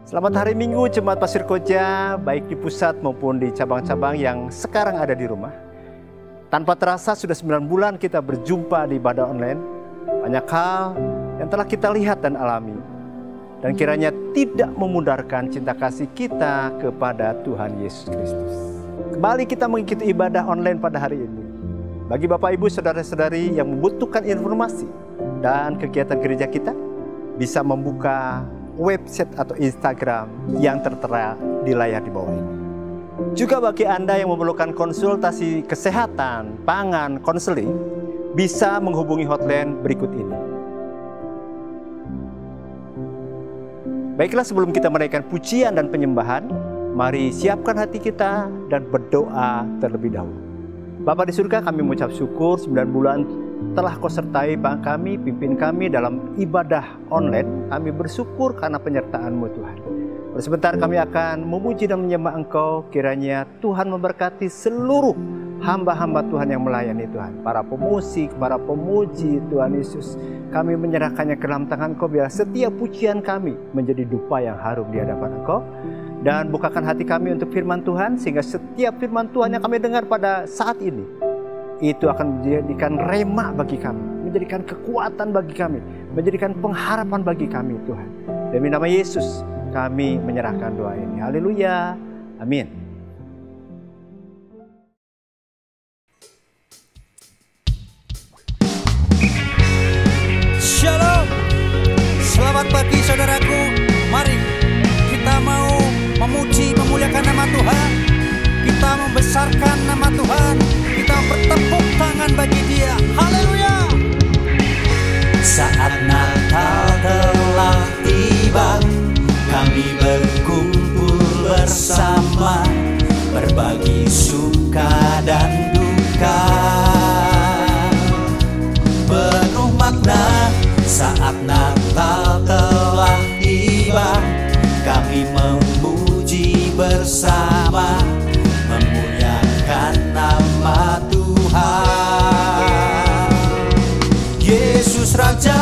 Selamat hari Minggu Jemaat Pasir Koja, baik di pusat maupun di cabang-cabang yang sekarang ada di rumah. Tanpa terasa sudah 9 bulan kita berjumpa di ibadah online. Banyak hal yang telah kita lihat dan alami. Dan kiranya tidak memudarkan cinta kasih kita kepada Tuhan Yesus Kristus. Kembali kita mengikuti ibadah online pada hari ini. Bagi Bapak Ibu Saudara-saudari yang membutuhkan informasi dan kegiatan gereja kita, bisa membuka website atau Instagram yang tertera di layar di bawah ini. Juga bagi Anda yang memerlukan konsultasi kesehatan, pangan, konseling, bisa menghubungi hotline berikut ini. Baiklah, sebelum kita menaikkan pujian dan penyembahan, mari siapkan hati kita dan berdoa terlebih dahulu. Bapa di surga, kami mengucap syukur 9 bulan telah Kau sertai kami, pimpin kami dalam ibadah online. Kami bersyukur karena penyertaan-Mu Tuhan. Sebentar kami akan memuji dan menyembah Engkau. Kiranya Tuhan memberkati seluruh hamba-hamba Tuhan yang melayani Tuhan. Para pemusik, para pemuji Tuhan Yesus. Kami menyerahkannya ke dalam tangan Kau, biar setiap pujian kami menjadi dupa yang harum di hadapan Engkau. Dan bukakan hati kami untuk firman Tuhan, sehingga setiap firman Tuhan yang kami dengar pada saat ini, itu akan menjadikan rema bagi kami, menjadikan kekuatan bagi kami, menjadikan pengharapan bagi kami Tuhan. Demi nama Yesus kami menyerahkan doa ini. Haleluya. Amin. Shalom. Selamat pagi saudaraku. Mari kita mau memuji, memuliakan nama Tuhan. Kita membesarkan nama Tuhan. Kita bertepuk tangan bagi Dia. Haleluya. Saat Natal telah tiba, kami berkumpul bersama, berbagi suka dan duka. Penuh makna saat Natal telah tiba, kami memuji bersama, memuliakan nama Tuhan. Yesus Raja,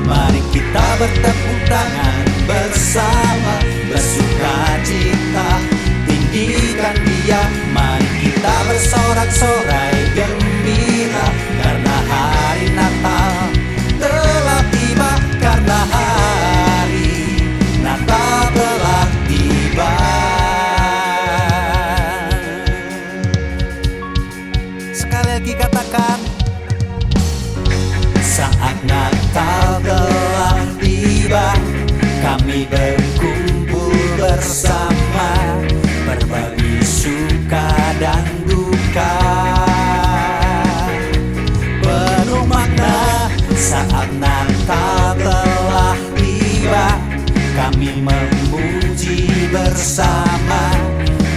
mari kita bertepuk tangan bersama, bersuka cita, tinggikan Dia. Mari kita bersorak-sorai gembira, karena hari Natal telah tiba, karena hari Natal telah tiba. Sekali lagi katakan, saat Natal telah tiba, kami berkumpul bersama, berbagi suka dan duka. Penuh makna saat Natal telah tiba, kami memuji bersama,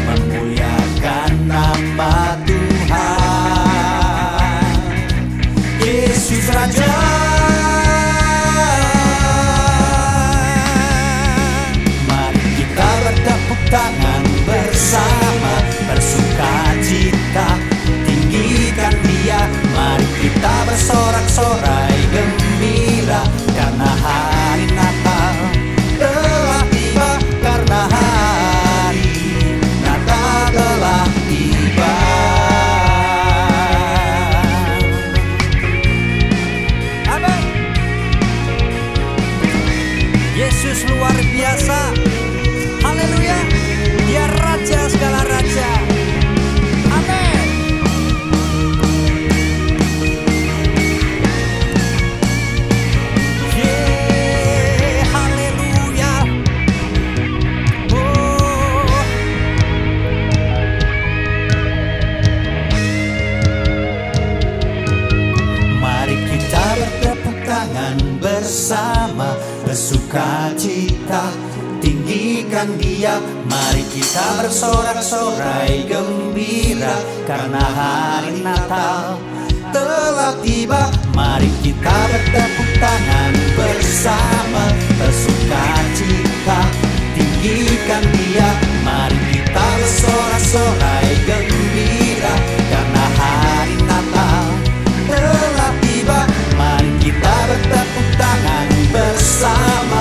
memuliakan nama Tuhan. Yesus Raja, mari kita bertepuk tangan bersama, bersuka cita, tinggikan Dia. Mari kita bersorak-sorai gembira, karena hari Natal telah tiba, karena hari Natal telah tiba. Amin. Yesus luar biasa. Haleluya. Dia Raja segala raja. Amin. Haleluya. Oh. Mari kita bertepuk tangan bersama, bersuka cita, tinggikan Dia. Mari kita bersorak-sorai gembira, karena hari Natal telah tiba. Mari kita bertepuk tangan bersama, bersuka cita, tinggikan Dia. Mari kita bersorak-sorai gembira, karena hari Natal telah tiba. Mari kita bertepuk tangan bersama,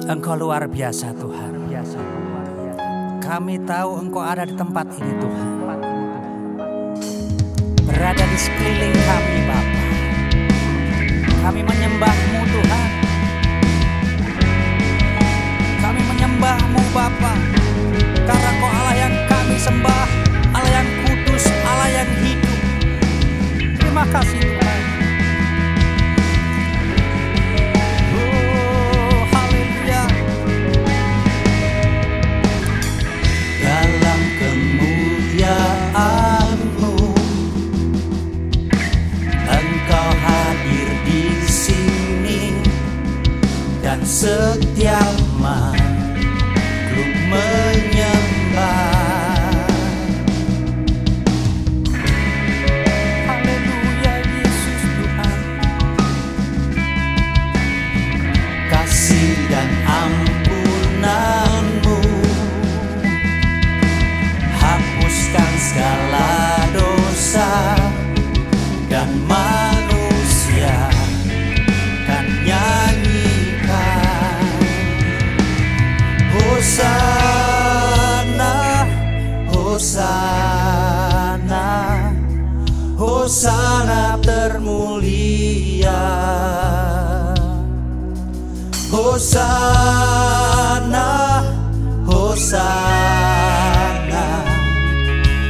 Engkau luar biasa Tuhan. Kami tahu Engkau ada di tempat ini Tuhan. Berada di sekeliling kami Bapa. Kami menyembah-Mu Tuhan. Kami menyembah-Mu Bapa. Karena Engkau Allah yang kami sembah, Allah yang kudus, Allah yang hidup. Terima kasih Tuhan. Oh, haleluya. Dalam kemuliaan-Mu Engkau hadir di sini, dan setiap makhluk menyembah. Haleluya Yesus Tuhan. Kasih dan ampunan-Mu hapuskan segala dosa, dan manusia kan nyanyikan Hosana, Hosana, Hosana termulia. Hosana, Hosana,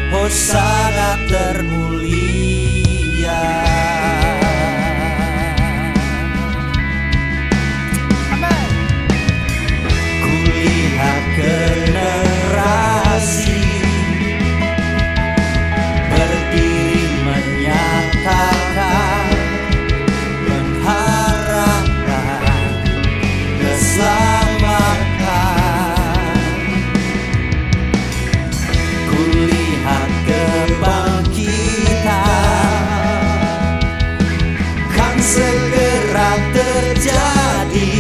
Hosana termulia. Amin. Kulihat generasi berdiri menyatakan pengharapan keselamatan. Kulihat kebangkitan kan segera terjadi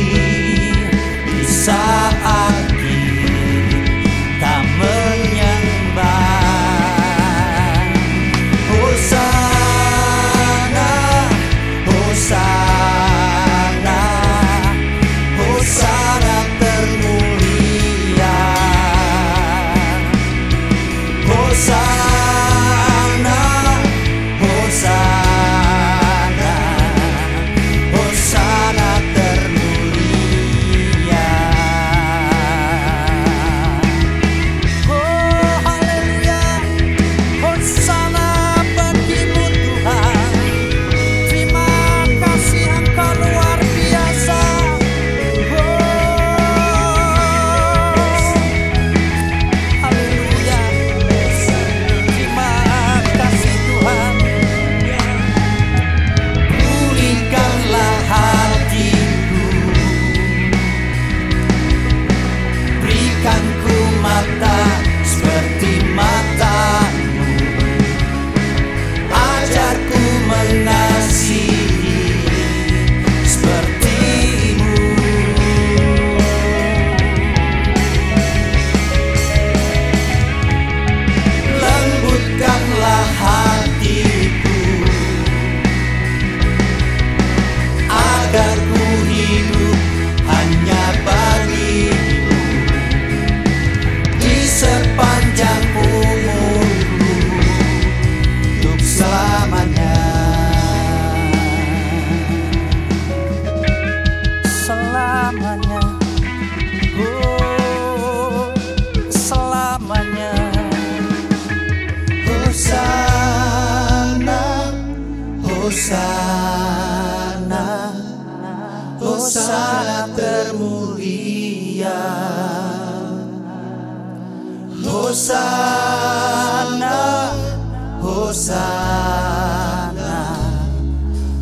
di saat kita menyembah. Hosana, Hosana, Hosana termulia. Hosana, Hosana, Hosana termulia. Oh haleluya. Hosana bagi-Mu Tuhan. Terima kasih Engkau luar biasa. Haleluya. Terima kasih Tuhan. Pulihkanlah hatiku, berikanku mata seperti mata-Mu, ajarku mengasihi seperti-Mu. Lembutkanlah hatiku agar ku hidup hanya bagi-Mu di sepanjang umurku untuk selamanya. Selamanya. Oh selamanya. Hosana, Hosana, Hosana termulia. Hosana, Hosana,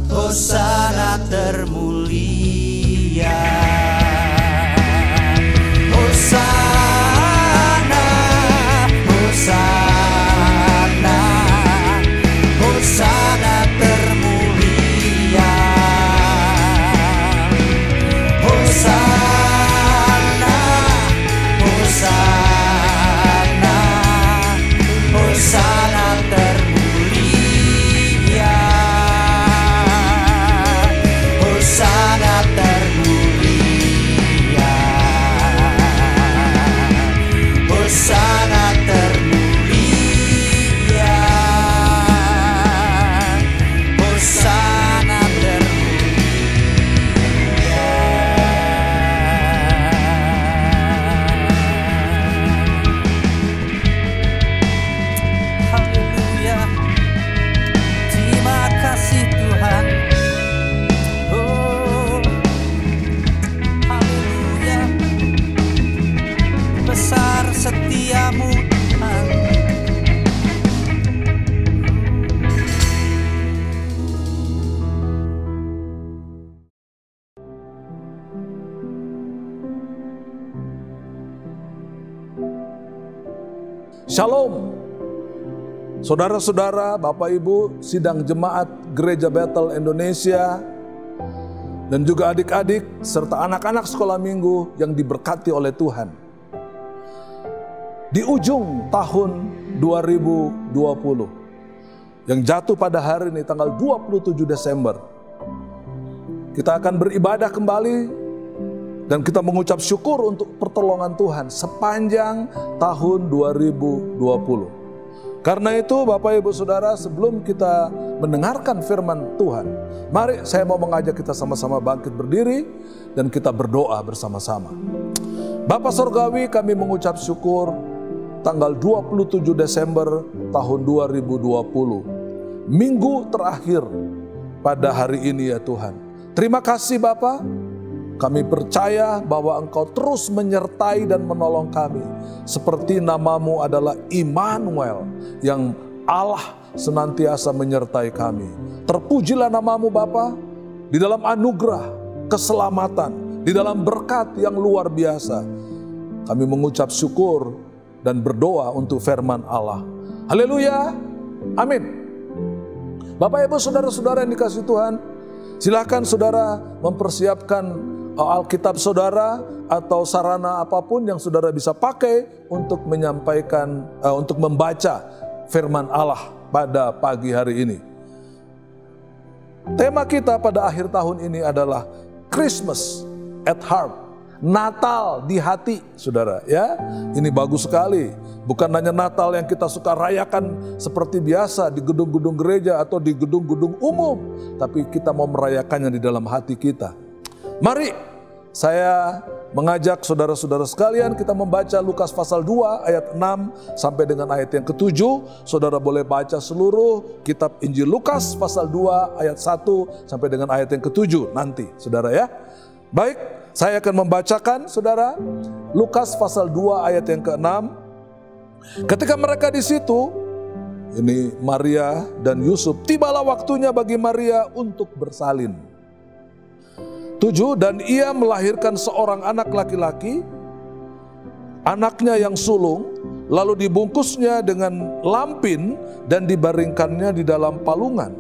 Hosana termulia. Hosana, Hosana, Hosana termulia. Hosana, Hosana, Hosana termulia. Shalom. Saudara-saudara, Bapak Ibu, sidang jemaat Gereja Bethel Indonesia, dan juga adik-adik serta anak-anak sekolah minggu yang diberkati oleh Tuhan. Di ujung tahun 2020 yang jatuh pada hari ini tanggal 27 Desember, kita akan beribadah kembali dan kita mengucap syukur untuk pertolongan Tuhan sepanjang tahun 2020. Karena itu Bapak Ibu Saudara, sebelum kita mendengarkan firman Tuhan, mari saya mau mengajak kita sama-sama bangkit berdiri dan kita berdoa bersama-sama. Bapa Surgawi, kami mengucap syukur tanggal 27 Desember tahun 2020. Minggu terakhir pada hari ini ya Tuhan. Terima kasih Bapa. Kami percaya bahwa Engkau terus menyertai dan menolong kami. Seperti namamu adalah Immanuel, yang Allah senantiasa menyertai kami. Terpujilah namamu Bapa, di dalam anugerah, keselamatan, di dalam berkat yang luar biasa. Kami mengucap syukur dan berdoa untuk firman Allah. Haleluya, amin. Bapak Ibu Saudara-saudara yang dikasihi Tuhan, silakan saudara mempersiapkan Alkitab saudara atau sarana apapun yang saudara bisa pakai untuk menyampaikan, untuk membaca firman Allah pada pagi hari ini. Tema kita pada akhir tahun ini adalah Christmas at Heart, Natal di hati, saudara. Ya, ini bagus sekali. Bukan hanya Natal yang kita suka rayakan seperti biasa di gedung-gedung gereja atau di gedung-gedung umum, tapi kita mau merayakannya di dalam hati kita. Mari saya mengajak saudara-saudara sekalian kita membaca Lukas pasal 2 ayat 6 sampai dengan ayat yang ke-7. Saudara boleh baca seluruh kitab Injil Lukas pasal 2 ayat 1 sampai dengan ayat yang ke-7 nanti, saudara ya. Baik, saya akan membacakan saudara Lukas pasal 2 ayat yang ke-6. Ketika mereka di situ, ini Maria dan Yusuf, tibalah waktunya bagi Maria untuk bersalin. 7, dan ia melahirkan seorang anak laki-laki, anaknya yang sulung, lalu dibungkusnya dengan lampin dan dibaringkannya di dalam palungan,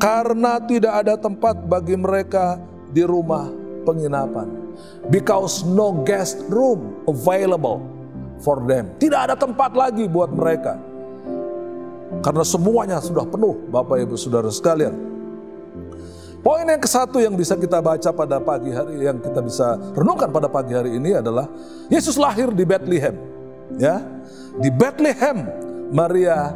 karena tidak ada tempat bagi mereka di rumah penginapan. Because no guest room available for them. Tidak ada tempat lagi buat mereka, karena semuanya sudah penuh, Bapak Ibu Saudara sekalian. Poin yang ke-1 yang bisa kita baca pada pagi hari, yang kita bisa renungkan pada pagi hari ini adalah Yesus lahir di Bethlehem. Ya, di Bethlehem Maria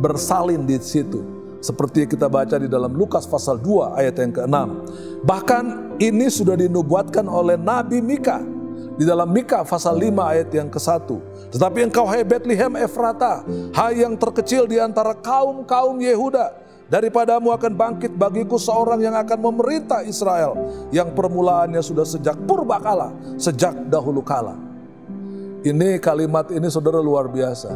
bersalin di situ. Seperti kita baca di dalam Lukas pasal 2 ayat yang ke-6. Bahkan ini sudah dinubuatkan oleh Nabi Mika di dalam Mika pasal 5 ayat yang ke-1. Tetapi engkau hai Bethlehem Efrata, hai yang terkecil di antara kaum-kaum Yehuda, daripadamu akan bangkit bagiku seorang yang akan memerintah Israel, yang permulaannya sudah sejak purbakala, sejak dahulu kala. Ini kalimat ini saudara luar biasa.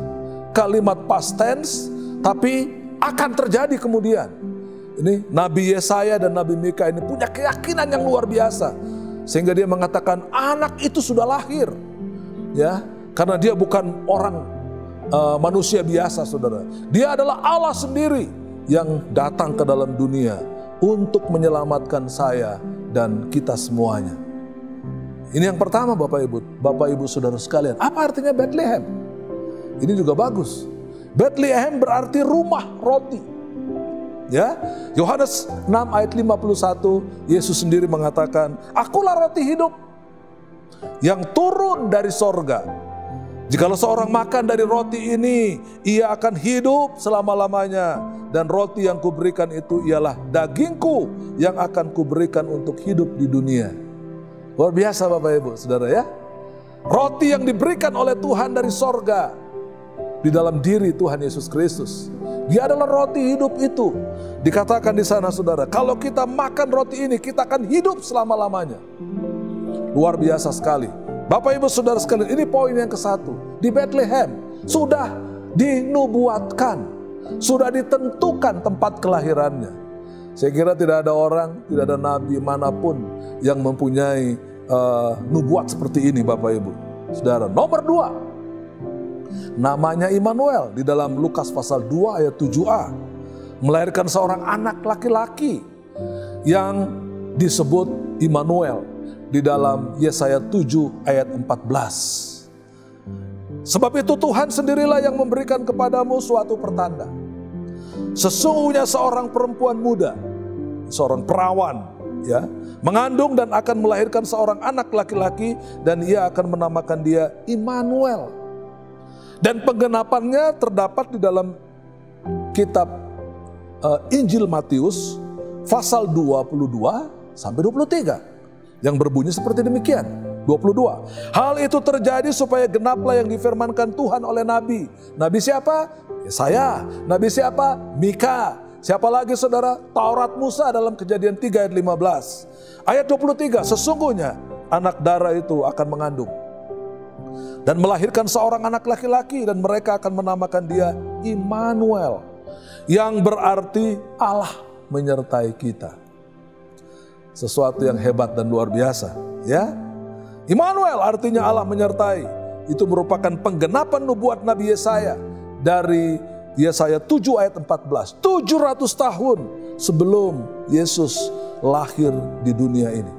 Kalimat past tense, tapi akan terjadi kemudian. Ini Nabi Yesaya dan Nabi Mika ini punya keyakinan yang luar biasa, sehingga dia mengatakan anak itu sudah lahir. Ya, karena dia bukan orang manusia biasa, saudara. Dia adalah Allah sendiri yang datang ke dalam dunia untuk menyelamatkan saya dan kita semuanya. Ini yang pertama Bapak Ibu Saudara sekalian. Apa artinya Bethlehem? Ini juga bagus. Bethlehem berarti rumah roti. Ya, Yohanes 6 ayat 51, Yesus sendiri mengatakan, akulah roti hidup yang turun dari sorga. Jikalau seorang makan dari roti ini, ia akan hidup selama-lamanya. Dan roti yang kuberikan itu ialah dagingku yang akan kuberikan untuk hidup di dunia. Luar biasa Bapak Ibu Saudara ya. Roti yang diberikan oleh Tuhan dari sorga di dalam diri Tuhan Yesus Kristus. Dia adalah roti hidup itu. Dikatakan di sana saudara, kalau kita makan roti ini, kita akan hidup selama-lamanya. Luar biasa sekali. Bapak Ibu Saudara sekalian, ini poin yang ke-1. Di Bethlehem sudah dinubuatkan, sudah ditentukan tempat kelahirannya. Saya kira tidak ada orang, tidak ada nabi manapun yang mempunyai nubuat seperti ini Bapak Ibu Saudara. Nomor 2, namanya Immanuel di dalam Lukas pasal 2 ayat 7a. Melahirkan seorang anak laki-laki yang disebut Immanuel di dalam Yesaya 7 ayat 14. Sebab itu Tuhan sendirilah yang memberikan kepadamu suatu pertanda. Sesungguhnya seorang perempuan muda, seorang perawan, ya, mengandung dan akan melahirkan seorang anak laki-laki, dan ia akan menamakan dia Immanuel. Dan penggenapannya terdapat di dalam kitab Injil Matius pasal 22 sampai 23 yang berbunyi seperti demikian. 22. Hal itu terjadi supaya genaplah yang difirmankan Tuhan oleh nabi. Nabi siapa? Yesaya. Nabi siapa? Mika. Siapa lagi saudara? Taurat Musa dalam Kejadian 3 ayat 15. Ayat 23, sesungguhnya anak darah itu akan mengandung dan melahirkan seorang anak laki-laki, dan mereka akan menamakan dia Immanuel, yang berarti Allah menyertai kita. Sesuatu yang hebat dan luar biasa, ya. Immanuel artinya Allah menyertai. Itu merupakan penggenapan nubuat Nabi Yesaya dari Yesaya 7 ayat 14. 700 tahun sebelum Yesus lahir di dunia ini.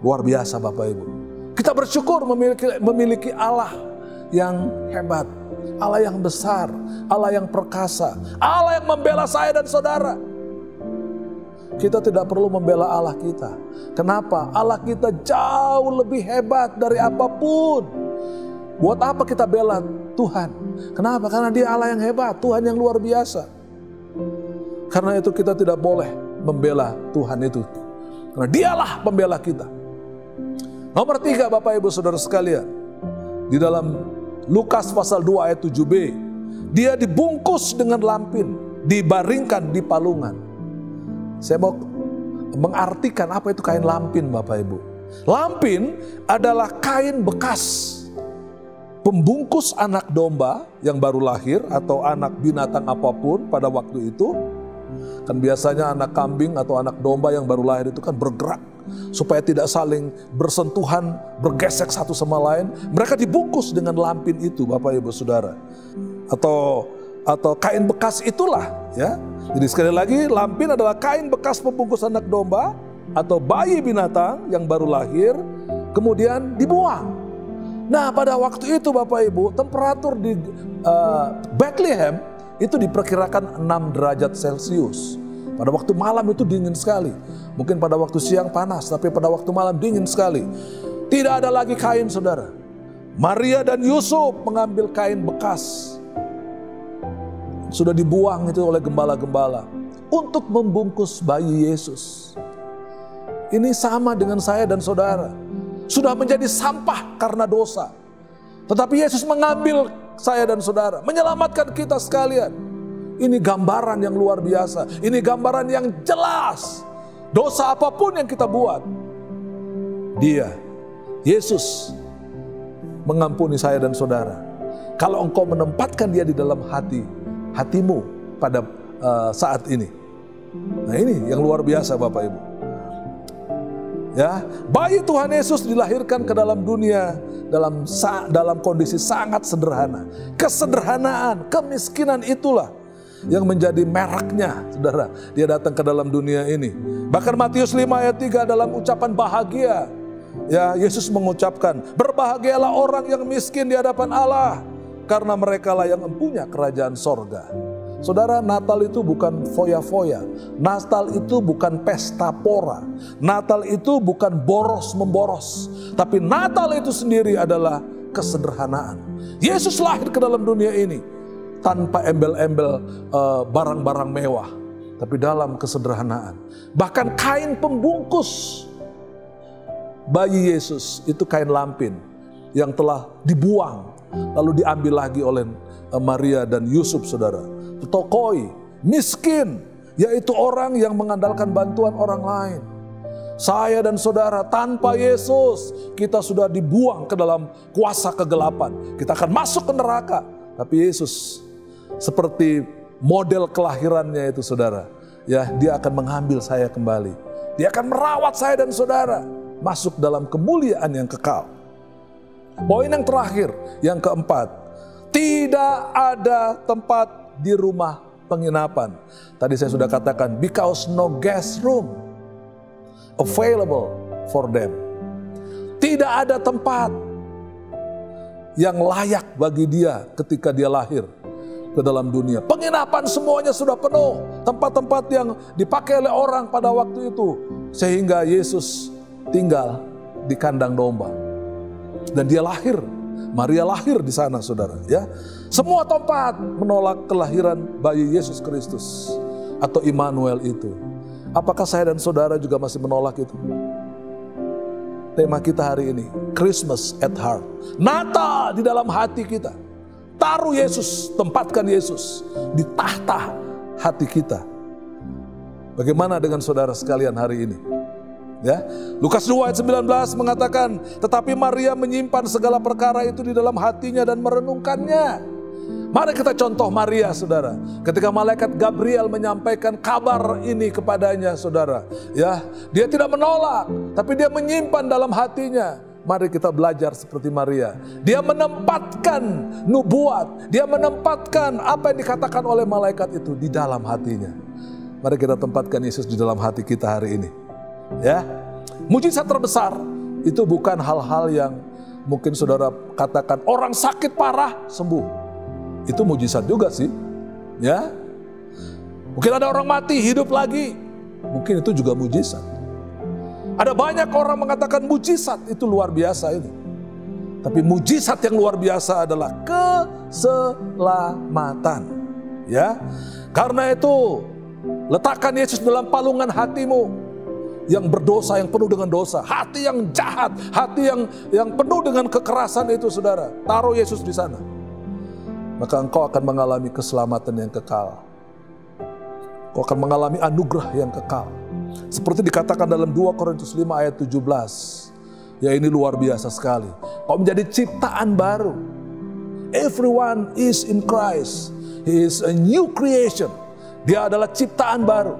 Luar biasa Bapak Ibu. Kita bersyukur memiliki Allah yang hebat, Allah yang besar, Allah yang perkasa, Allah yang membela saya dan saudara. Kita tidak perlu membela Allah kita. Kenapa? Allah kita jauh lebih hebat dari apapun. Buat apa kita bela Tuhan? Kenapa? Karena dia Allah yang hebat, Tuhan yang luar biasa. Karena itu kita tidak boleh membela Tuhan itu. Karena dialah pembela kita. Nomor 3 Bapak Ibu Saudara sekalian. Di dalam Lukas pasal 2 ayat 7b. Dia dibungkus dengan lampin, dibaringkan di palungan. Saya mau mengartikan apa itu kain lampin Bapak Ibu. Lampin adalah kain bekas pembungkus anak domba yang baru lahir atau anak binatang apapun pada waktu itu. Kan biasanya anak kambing atau anak domba yang baru lahir itu kan bergerak supaya tidak saling bersentuhan, bergesek satu sama lain. Mereka dibungkus dengan lampin itu Bapak Ibu Saudara. Atau kain bekas itulah, ya. Jadi sekali lagi, lampin adalah kain bekas pembungkus anak domba atau bayi binatang yang baru lahir kemudian dibuang. Nah, pada waktu itu Bapak Ibu, temperatur di Bethlehem itu diperkirakan 6 derajat Celcius. Pada waktu malam itu dingin sekali. Mungkin pada waktu siang panas, tapi pada waktu malam dingin sekali. Tidak ada lagi kain saudara. Maria dan Yusuf mengambil kain bekas. Sudah dibuang itu oleh gembala-gembala. Untuk membungkus bayi Yesus. Ini sama dengan saya dan saudara. Sudah menjadi sampah karena dosa. Tetapi Yesus mengambil saya dan saudara. Menyelamatkan kita sekalian. Ini gambaran yang luar biasa. Ini gambaran yang jelas. Dosa apapun yang kita buat, Dia, Yesus, mengampuni saya dan saudara. Kalau engkau menempatkan Dia di dalam hatimu pada saat ini. Nah ini yang luar biasa Bapak Ibu. Ya, bayi Tuhan Yesus dilahirkan ke dalam dunia dalam kondisi sangat sederhana. Kesederhanaan, kemiskinan itulah yang menjadi mereknya, saudara. Dia datang ke dalam dunia ini. Bahkan Matius 5 ayat 3 dalam ucapan bahagia, ya, Yesus mengucapkan, berbahagialah orang yang miskin di hadapan Allah, karena merekalah yang mempunyai kerajaan sorga. Saudara, Natal itu bukan foya-foya. Natal itu bukan pesta pora. Natal itu bukan boros-memboros. Tapi Natal itu sendiri adalah kesederhanaan. Yesus lahir ke dalam dunia ini tanpa embel-embel barang-barang mewah, tapi dalam kesederhanaan. Bahkan kain pembungkus bayi Yesus itu kain lampin yang telah dibuang lalu diambil lagi oleh Maria dan Yusuf, saudara. Tokoi, miskin, yaitu orang yang mengandalkan bantuan orang lain. Saya dan saudara, tanpa Yesus kita sudah dibuang ke dalam kuasa kegelapan. Kita akan masuk ke neraka. Tapi Yesus seperti model kelahirannya itu, saudara, ya, Dia akan mengambil saya kembali. Dia akan merawat saya dan saudara masuk dalam kemuliaan yang kekal. Poin yang terakhir, yang keempat, Tidak ada tempat di rumah penginapan. Tadi saya sudah katakan, because no guest room available for them. Tidak ada tempat yang layak bagi dia ketika dia lahir ke dalam dunia. Penginapan semuanya sudah penuh. Tempat-tempat yang dipakai oleh orang pada waktu itu. Sehingga Yesus tinggal di kandang domba. Dan dia lahir. Maria lahir di sana, saudara. Ya, semua tempat menolak kelahiran bayi Yesus Kristus atau Immanuel itu. Apakah saya dan saudara juga masih menolak itu? Tema kita hari ini, Christmas at heart. Natal di dalam hati kita. Taruh Yesus, tempatkan Yesus di tahta hati kita. Bagaimana dengan saudara sekalian hari ini? Ya, Lukas 2 ayat 19 mengatakan, tetapi Maria menyimpan segala perkara itu di dalam hatinya dan merenungkannya. Mari kita contoh Maria, saudara. Ketika malaikat Gabriel menyampaikan kabar ini kepadanya, saudara, ya, dia tidak menolak, tapi dia menyimpan dalam hatinya. Mari kita belajar seperti Maria. Dia menempatkan nubuat, dia menempatkan apa yang dikatakan oleh malaikat itu di dalam hatinya. Mari kita tempatkan Yesus di dalam hati kita hari ini. Ya, mujizat terbesar itu bukan hal-hal yang mungkin saudara katakan orang sakit parah sembuh. Itu mujizat juga sih. Ya, mungkin ada orang mati hidup lagi, mungkin itu juga mujizat. Ada banyak orang mengatakan mujizat itu luar biasa ini. Tapi mujizat yang luar biasa adalah keselamatan. Ya, karena itu letakkan Yesus dalam palungan hatimu. Yang berdosa, yang penuh dengan dosa, hati yang jahat, hati yang penuh dengan kekerasan itu, saudara, taruh Yesus di sana. Maka engkau akan mengalami keselamatan yang kekal. Engkau akan mengalami anugerah yang kekal. Seperti dikatakan dalam 2 Korintus 5 ayat 17. Ya, ini luar biasa sekali. Kau menjadi ciptaan baru. Everyone is in Christ. He is a new creation. Dia adalah ciptaan baru.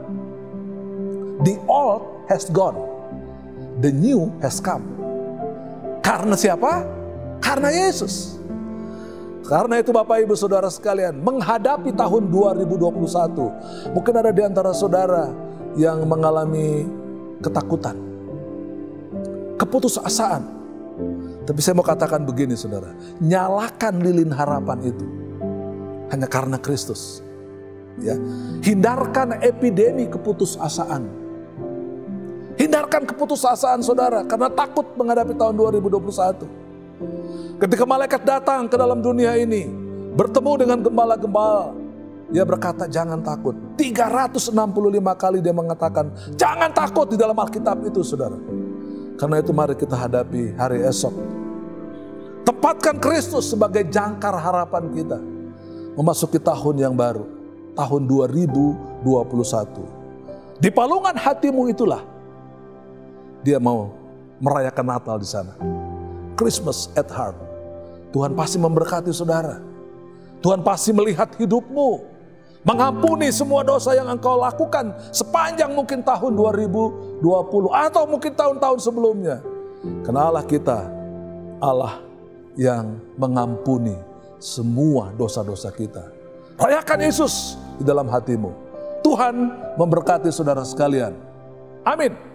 The old has gone, the new has come. Karena siapa? Karena Yesus. Karena itu Bapak Ibu Saudara sekalian, menghadapi tahun 2021, mungkin ada di antara saudara yang mengalami ketakutan, keputusasaan. Tapi saya mau katakan begini, saudara, nyalakan lilin harapan itu hanya karena Kristus. Ya, hindarkan epidemi keputusasaan. Hindarkan keputusasaan saudara karena takut menghadapi tahun 2021. Ketika malaikat datang ke dalam dunia ini, bertemu dengan gembala-gembala, dia berkata jangan takut. 365 kali dia mengatakan jangan takut di dalam Alkitab itu, saudara. Karena itu mari kita hadapi hari esok. Tempatkan Kristus sebagai jangkar harapan kita memasuki tahun yang baru, tahun 2021. Di palungan hatimu itulah dia mau merayakan Natal di sana. Christmas at heart. Tuhan pasti memberkati saudara. Tuhan pasti melihat hidupmu, mengampuni semua dosa yang engkau lakukan sepanjang mungkin tahun 2020 atau mungkin tahun-tahun sebelumnya. Karena Allah kita, Allah yang mengampuni semua dosa-dosa kita. Rayakan Yesus di dalam hatimu. Tuhan memberkati saudara sekalian. Amin.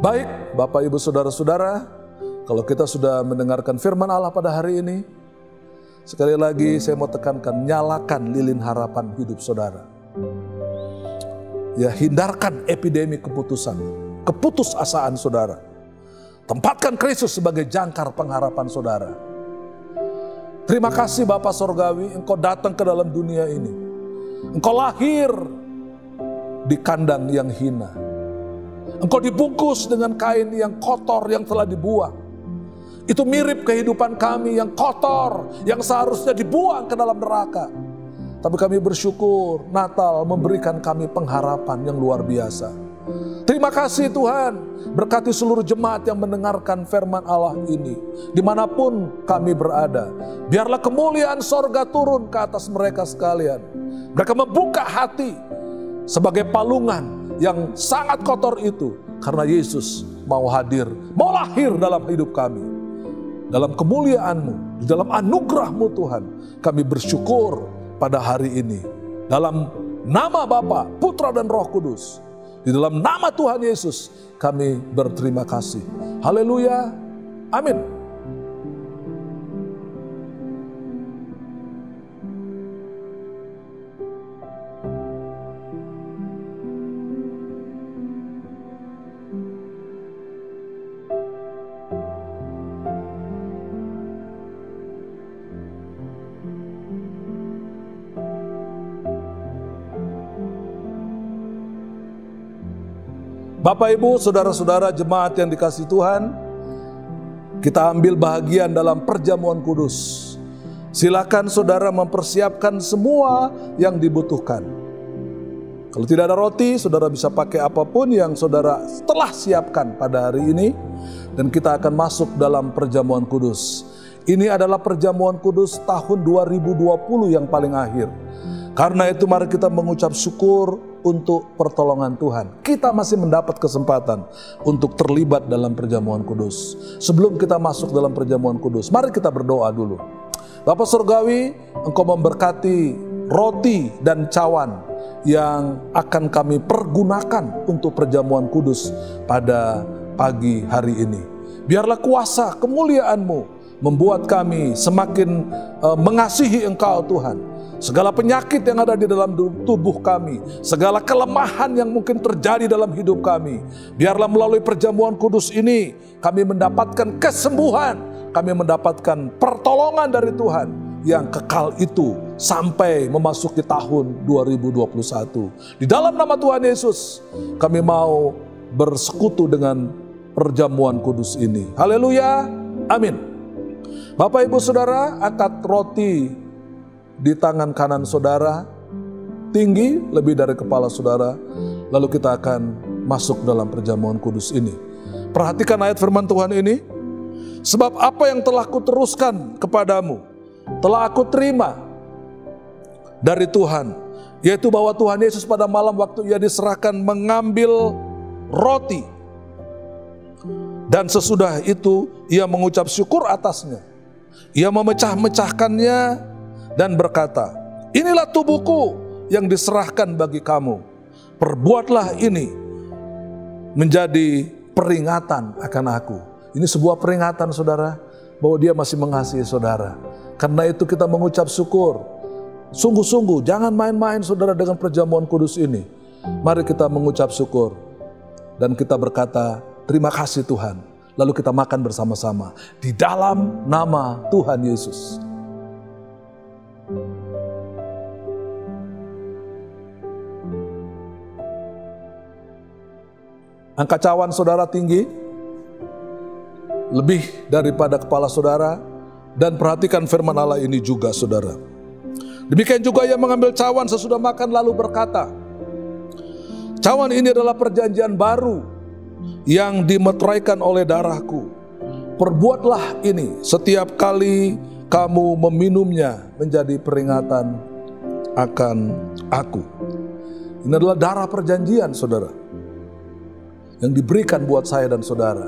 Baik, Bapak Ibu Saudara-saudara, kalau kita sudah mendengarkan firman Allah pada hari ini, sekali lagi saya mau tekankan, nyalakan lilin harapan hidup saudara. Ya, hindarkan epidemi keputusasaan saudara. Tempatkan Kristus sebagai jangkar pengharapan saudara. Terima kasih Bapa Sorgawi, Engkau datang ke dalam dunia ini. Engkau lahir di kandang yang hina. Engkau dibungkus dengan kain yang kotor yang telah dibuang. Itu mirip kehidupan kami yang kotor, yang seharusnya dibuang ke dalam neraka. Tapi kami bersyukur Natal memberikan kami pengharapan yang luar biasa. Terima kasih Tuhan, berkati seluruh jemaat yang mendengarkan firman Allah ini. Dimanapun kami berada, biarlah kemuliaan sorga turun ke atas mereka sekalian. Mereka membuka hati sebagai palungan yang sangat kotor itu, karena Yesus mau hadir, mau lahir dalam hidup kami. dalam kemuliaan-Mu, di dalam anugerah-Mu Tuhan. Kami bersyukur pada hari ini. Dalam nama Bapa, Putra dan Roh Kudus. Di dalam nama Tuhan Yesus kami berterima kasih. Haleluya. Amin. Bapak, Ibu, saudara-saudara jemaat yang dikasihi Tuhan, kita ambil bahagian dalam perjamuan kudus. Silakan saudara mempersiapkan semua yang dibutuhkan. Kalau tidak ada roti, saudara bisa pakai apapun yang saudara telah siapkan pada hari ini. Dan kita akan masuk dalam perjamuan kudus. Ini adalah perjamuan kudus tahun 2020 yang paling akhir. Karena itu mari kita mengucap syukur untuk pertolongan Tuhan. Kita masih mendapat kesempatan untuk terlibat dalam perjamuan kudus. Sebelum kita masuk dalam perjamuan kudus, mari kita berdoa dulu. Bapa Surgawi, Engkau memberkati roti dan cawan yang akan kami pergunakan untuk perjamuan kudus pada pagi hari ini. Biarlah kuasa kemuliaan-Mu membuat kami semakin mengasihi Engkau Tuhan. Segala penyakit yang ada di dalam tubuh kami, segala kelemahan yang mungkin terjadi dalam hidup kami, biarlah melalui perjamuan kudus ini kami mendapatkan kesembuhan, kami mendapatkan pertolongan dari Tuhan yang kekal itu sampai memasuki tahun 2021. Di dalam nama Tuhan Yesus kami mau bersekutu dengan perjamuan kudus ini. Haleluya, amin. Bapak, Ibu, Saudara, angkat roti di tangan kanan saudara, tinggi lebih dari kepala saudara. Lalu kita akan masuk dalam perjamuan kudus ini. Perhatikan ayat firman Tuhan ini. Sebab apa yang telah kuteruskan kepadamu, telah aku terima dari Tuhan. Yaitu bahwa Tuhan Yesus pada malam waktu ia diserahkan mengambil roti. Dan sesudah itu ia mengucap syukur atasnya. Ia memecah-mecahkannya dan berkata, inilah tubuhku yang diserahkan bagi kamu. Perbuatlah ini menjadi peringatan akan aku. Ini sebuah peringatan saudara, bahwa dia masih mengasihi saudara. Karena itu kita mengucap syukur. Sungguh-sungguh jangan main-main saudara dengan perjamuan kudus ini. Mari kita mengucap syukur. Dan kita berkata, terima kasih Tuhan. Lalu kita makan bersama-sama. Di dalam nama Tuhan Yesus. Angkat cawan saudara tinggi, lebih daripada kepala saudara, dan perhatikan firman Allah ini juga saudara. Demikian juga ia mengambil cawan sesudah makan lalu berkata, cawan ini adalah perjanjian baru yang dimeteraikan oleh darahku. Perbuatlah ini setiap kali kamu meminumnya menjadi peringatan akan aku. Ini adalah darah perjanjian saudara, yang diberikan buat saya dan saudara.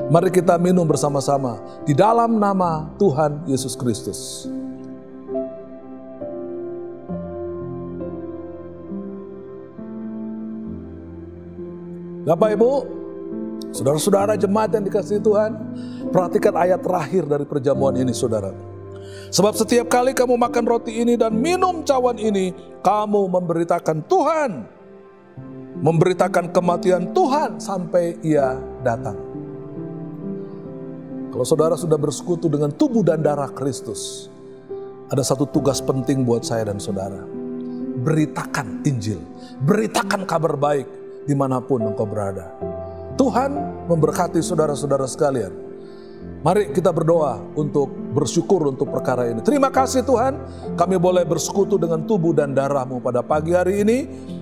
Mari kita minum bersama-sama di dalam nama Tuhan Yesus Kristus. Bapak, Ibu, saudara-saudara jemaat yang dikasihi Tuhan, perhatikan ayat terakhir dari perjamuan ini saudara. Sebab setiap kali kamu makan roti ini dan minum cawan ini, kamu memberitakan Tuhan, memberitakan kematian Tuhan sampai ia datang. Kalau saudara sudah bersekutu dengan tubuh dan darah Kristus, ada satu tugas penting buat saya dan saudara. Beritakan Injil, beritakan kabar baik dimanapun engkau berada. Tuhan memberkati saudara-saudara sekalian. Mari kita berdoa untuk bersyukur untuk perkara ini. Terima kasih Tuhan, kami boleh bersekutu dengan tubuh dan darah-Mu pada pagi hari ini.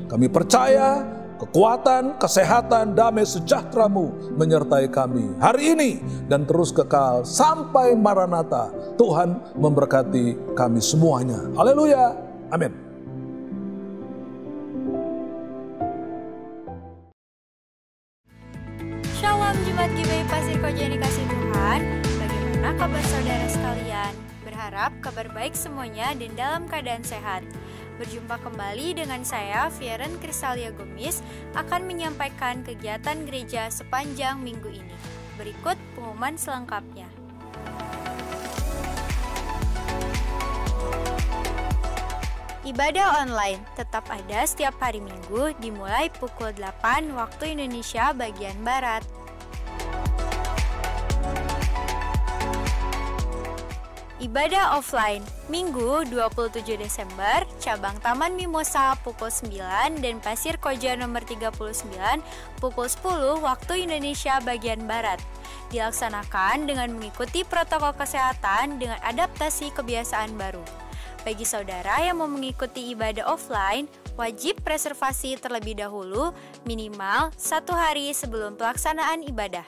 Kami percaya kekuatan, kesehatan, damai sejahtera-Mu menyertai kami hari ini dan terus kekal sampai Maranatha. Tuhan memberkati kami semuanya. Haleluya. Amin. Shalom Jemaat GBI Pasir Koja yang dikasihi Tuhan. Bagaimana Bagaimana kabar saudara sekalian? Berharap kabar baik semuanya dan dalam keadaan sehat. Berjumpa kembali dengan saya, Fieren Kristalia Gomis, akan menyampaikan kegiatan gereja sepanjang minggu ini. Berikut pengumuman selengkapnya. Ibadah online tetap ada setiap hari Minggu dimulai pukul 8 waktu Indonesia bagian Barat. Ibadah offline Minggu 27 Desember, cabang Taman Mimosa pukul 9 dan Pasir Koja nomor 39 pukul 10 waktu Indonesia bagian Barat. Dilaksanakan dengan mengikuti protokol kesehatan dengan adaptasi kebiasaan baru. Bagi saudara yang mau mengikuti ibadah offline, wajib reservasi terlebih dahulu minimal 1 hari sebelum pelaksanaan ibadah.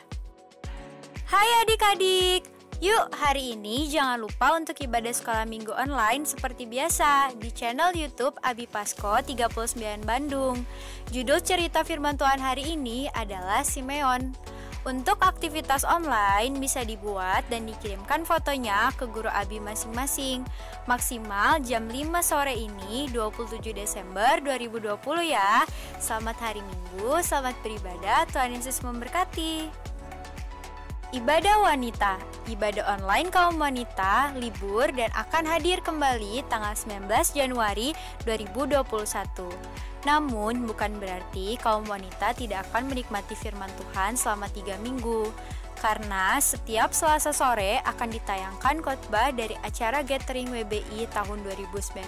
Hai adik-adik! Yuk, hari ini jangan lupa untuk ibadah sekolah minggu online seperti biasa di channel YouTube Abi Pasko 39 Bandung. Judul cerita firman Tuhan hari ini adalah Simeon. Untuk aktivitas online bisa dibuat dan dikirimkan fotonya ke guru Abi masing-masing. Maksimal jam 5 sore ini 27 Desember 2020 ya. Selamat hari Minggu, selamat beribadah, Tuhan Yesus memberkati. Ibadah wanita, ibadah online kaum wanita libur dan akan hadir kembali tanggal 19 Januari 2021. Namun bukan berarti kaum wanita tidak akan menikmati firman Tuhan selama 3 minggu. Karena setiap Selasa sore akan ditayangkan khotbah dari acara Gathering WBI tahun 2019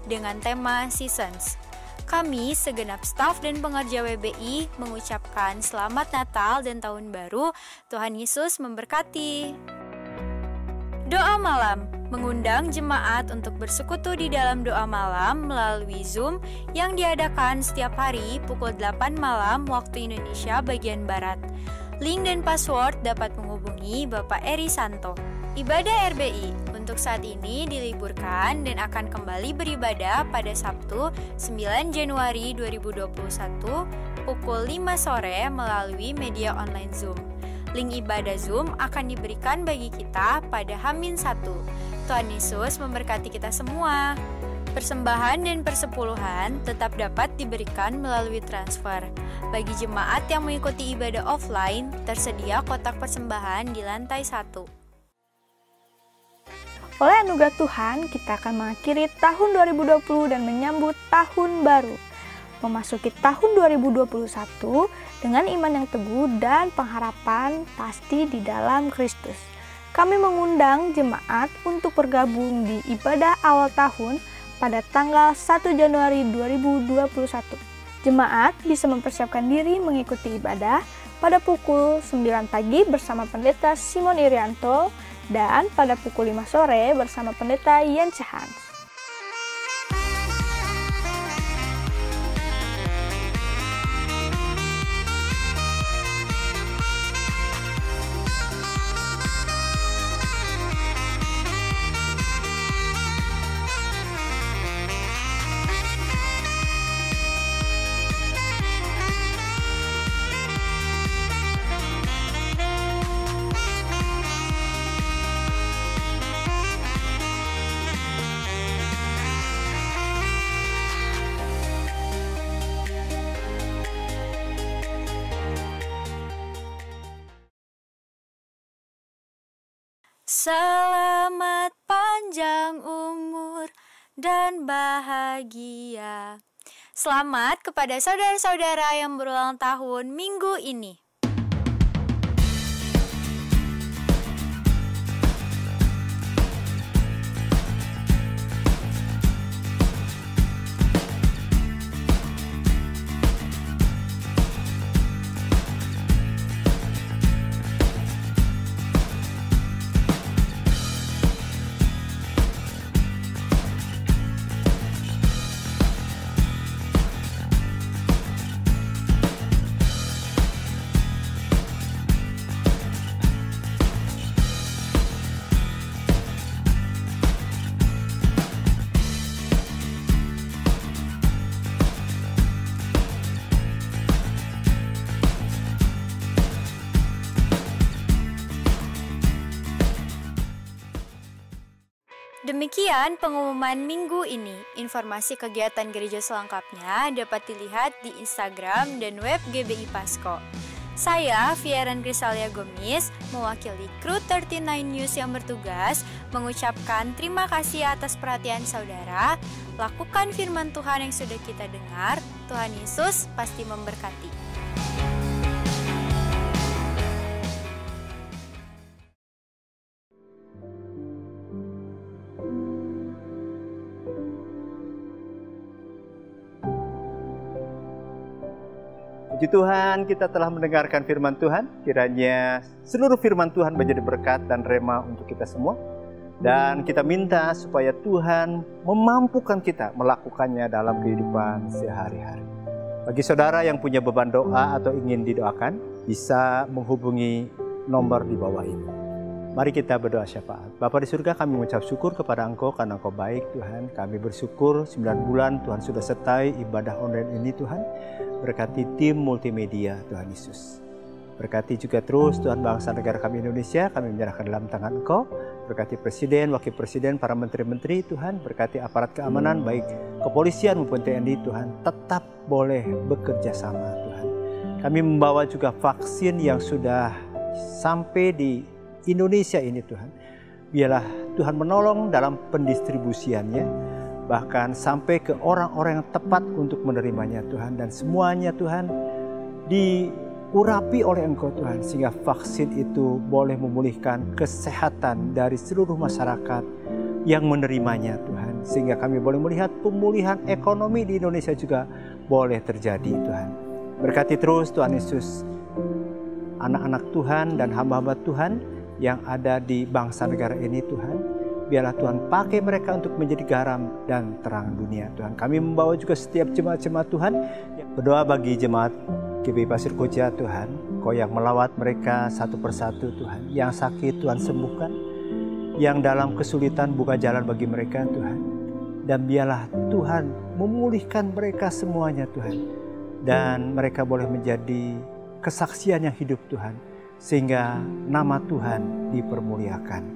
dengan tema Seasons. Kami segenap staf dan pengerja WBI mengucapkan selamat Natal dan Tahun Baru. Tuhan Yesus memberkati. Doa malam mengundang jemaat untuk bersekutu di dalam doa malam melalui Zoom yang diadakan setiap hari pukul 8 malam waktu Indonesia bagian Barat. Link dan password dapat menghubungi Bapak Eri Santo. Ibadah RBI untuk saat ini diliburkan dan akan kembali beribadah pada Sabtu 9 Januari 2021 pukul 5 sore melalui media online Zoom. Link ibadah Zoom akan diberikan bagi kita pada H-1. Tuhan Yesus memberkati kita semua. Persembahan dan persepuluhan tetap dapat diberikan melalui transfer. Bagi jemaat yang mengikuti ibadah offline, tersedia kotak persembahan di lantai 1. Oleh anugerah Tuhan, kita akan mengakhiri tahun 2020 dan menyambut tahun baru. Memasuki tahun 2021 dengan iman yang teguh dan pengharapan pasti di dalam Kristus. Kami mengundang jemaat untuk bergabung di ibadah awal tahun pada tanggal 1 Januari 2021. Jemaat bisa mempersiapkan diri mengikuti ibadah pada pukul 9 pagi bersama Pendeta Simon Irianto dan pada pukul 5 sore bersama Pendeta Yance Hans. Selamat panjang umur dan bahagia. Selamat kepada saudara-saudara yang berulang tahun minggu ini. Demikian pengumuman minggu ini. Informasi kegiatan gereja selengkapnya dapat dilihat di Instagram dan web GBI Pasko. Saya, Fieran Grisalia Gomis, mewakili kru 39 News yang bertugas, mengucapkan terima kasih atas perhatian saudara. Lakukan firman Tuhan yang sudah kita dengar. Tuhan Yesus pasti memberkati. Puji Tuhan, kita telah mendengarkan firman Tuhan. Kiranya seluruh firman Tuhan menjadi berkat dan rema untuk kita semua. Dan kita minta supaya Tuhan memampukan kita melakukannya dalam kehidupan sehari-hari. Bagi saudara yang punya beban doa atau ingin didoakan, bisa menghubungi nomor di bawah ini. Mari kita berdoa syafaat. Bapa di surga, kami mengucap syukur kepada Engkau karena Engkau baik Tuhan. Kami bersyukur 9 bulan Tuhan sudah sertai ibadah online ini Tuhan. Berkati tim multimedia Tuhan Yesus. Berkati juga terus Tuhan bangsa negara kami Indonesia, kami menyerahkan dalam tangan Engkau. Berkati Presiden, Wakil Presiden, para Menteri-Menteri Tuhan. Berkati aparat keamanan baik kepolisian maupun TNI Tuhan. Tetap boleh bekerja sama Tuhan. Kami membawa juga vaksin yang sudah sampai di Indonesia ini Tuhan. Biarlah Tuhan menolong dalam pendistribusiannya. Bahkan sampai ke orang-orang yang tepat untuk menerimanya Tuhan. Dan semuanya Tuhan diurapi oleh Engkau Tuhan. Sehingga vaksin itu boleh memulihkan kesehatan dari seluruh masyarakat yang menerimanya Tuhan. Sehingga kami boleh melihat pemulihan ekonomi di Indonesia juga boleh terjadi Tuhan. Berkati terus Tuhan Yesus anak-anak Tuhan dan hamba-hamba Tuhan yang ada di bangsa negara ini Tuhan. Biarlah Tuhan pakai mereka untuk menjadi garam dan terang dunia Tuhan. Kami membawa juga setiap jemaat-jemaat Tuhan. Berdoa bagi jemaat GBI Pasir Koja Tuhan. Kau yang melawat mereka satu persatu Tuhan. Yang sakit Tuhan sembuhkan. Yang dalam kesulitan buka jalan bagi mereka Tuhan. Dan biarlah Tuhan memulihkan mereka semuanya Tuhan. Dan mereka boleh menjadi kesaksian yang hidup Tuhan. Sehingga nama Tuhan dipermuliakan.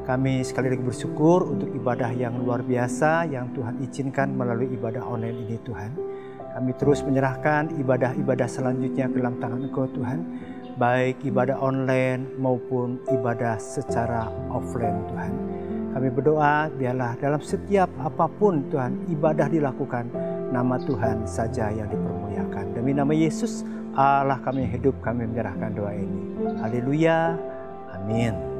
Kami sekali lagi bersyukur untuk ibadah yang luar biasa yang Tuhan izinkan melalui ibadah online ini Tuhan. Kami terus menyerahkan ibadah-ibadah selanjutnya ke dalam tangan Engkau Tuhan. Baik ibadah online maupun ibadah secara offline Tuhan. Kami berdoa biarlah dalam setiap apapun Tuhan ibadah dilakukan, nama Tuhan saja yang dipermuliakan. Demi nama Yesus Allah kami hidup, kami menyerahkan doa ini. Haleluya. Amin.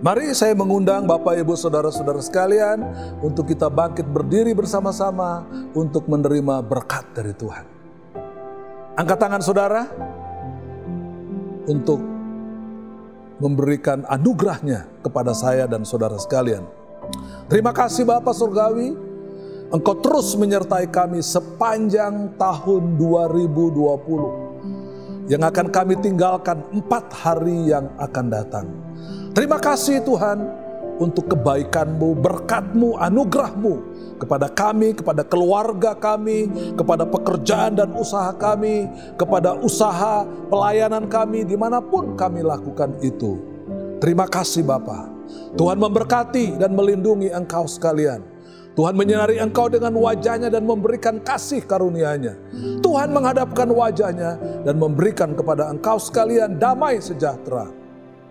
Mari saya mengundang Bapak Ibu Saudara-saudara sekalian untuk kita bangkit berdiri bersama-sama untuk menerima berkat dari Tuhan. Angkat tangan saudara untuk memberikan anugerahnya kepada saya dan saudara sekalian. Terima kasih Bapa Surgawi, Engkau terus menyertai kami sepanjang tahun 2020 yang akan kami tinggalkan 4 hari yang akan datang. Terima kasih Tuhan untuk kebaikan-Mu, berkat-Mu, anugerah-Mu kepada kami, kepada keluarga kami, kepada pekerjaan dan usaha kami, kepada usaha pelayanan kami dimanapun kami lakukan itu. Terima kasih Bapa. Tuhan memberkati dan melindungi engkau sekalian. Tuhan menyinari engkau dengan wajahnya dan memberikan kasih karunia-Nya. Tuhan menghadapkan wajahnya dan memberikan kepada engkau sekalian damai sejahtera.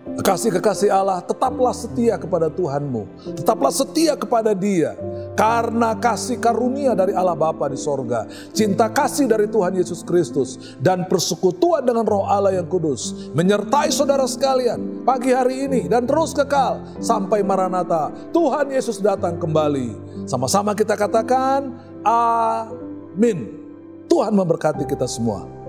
Kekasih-kekasih Allah, tetaplah setia kepada Tuhanmu. Tetaplah setia kepada Dia. Karena kasih karunia dari Allah Bapa di sorga, cinta kasih dari Tuhan Yesus Kristus, dan persekutuan dengan Roh Allah yang kudus menyertai saudara sekalian pagi hari ini dan terus kekal sampai Maranatha, Tuhan Yesus datang kembali. Sama-sama kita katakan amin. Tuhan memberkati kita semua.